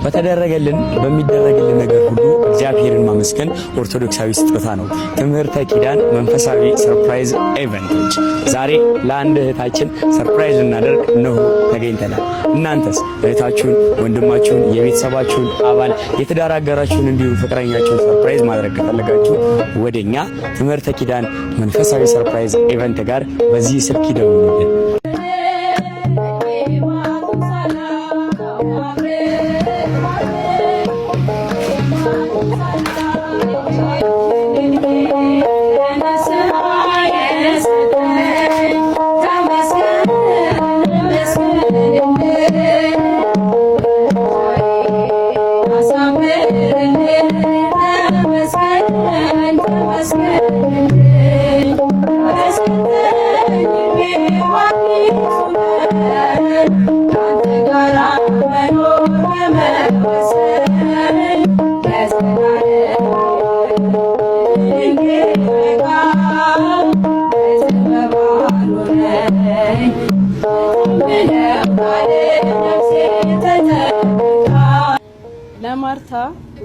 በተደረገልን በሚደረግልን ነገር ሁሉ እግዚአብሔርን ማመስገን ኦርቶዶክሳዊ ስጦታ ነው። ትምህርተ ኪዳን መንፈሳዊ ሰርፕራይዝ ኢቨንቶች ዛሬ ለአንድ እህታችን ሰርፕራይዝ እናደርግ ነው ተገኝተናል። እናንተስ እህታችሁን፣ ወንድማችሁን፣ የቤተሰባችሁን አባል የትዳር አጋራችሁን እንዲሁ ፍቅረኛችሁን ሰርፕራይዝ ማድረግ ከፈለጋችሁ ወደኛ ትምህርተ ኪዳን መንፈሳዊ ሰርፕራይዝ ኢቨንት ጋር በዚህ ስልክ ይደውሉልን። ለማርታ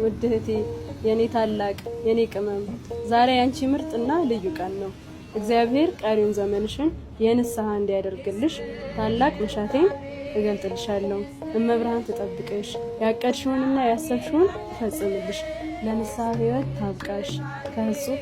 ውድ እህቴ የኔ ታላቅ የኔ ቅመም ዛሬ አንቺ ምርጥና ልዩ ቀን ነው። እግዚአብሔር ቀሪውን ዘመንሽን የንስሐ እንዲያደርግልሽ ታላቅ መሻቴን እገልጥልሻለሁ። እመብርሃን ትጠብቅሽ፣ ያቀድሽውንና ያሰብሽውን ትፈጽምልሽ፣ ለንስሐ ሕይወት ታብቃሽ። ከህጹብ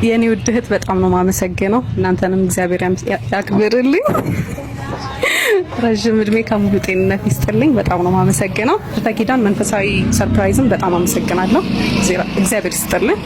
የኔ ውድ እህት በጣም ነው ማመሰግነው። እናንተንም እግዚአብሔር ያክብርልኝ፣ ረጅም እድሜ ከሙሉ ጤንነት ይስጥልኝ። በጣም ነው ማመሰግነው። ትምህርተ ኪዳን መንፈሳዊ ሰርፕራይዝም በጣም አመሰግናለሁ። እግዚአብሔር ይስጥልኝ።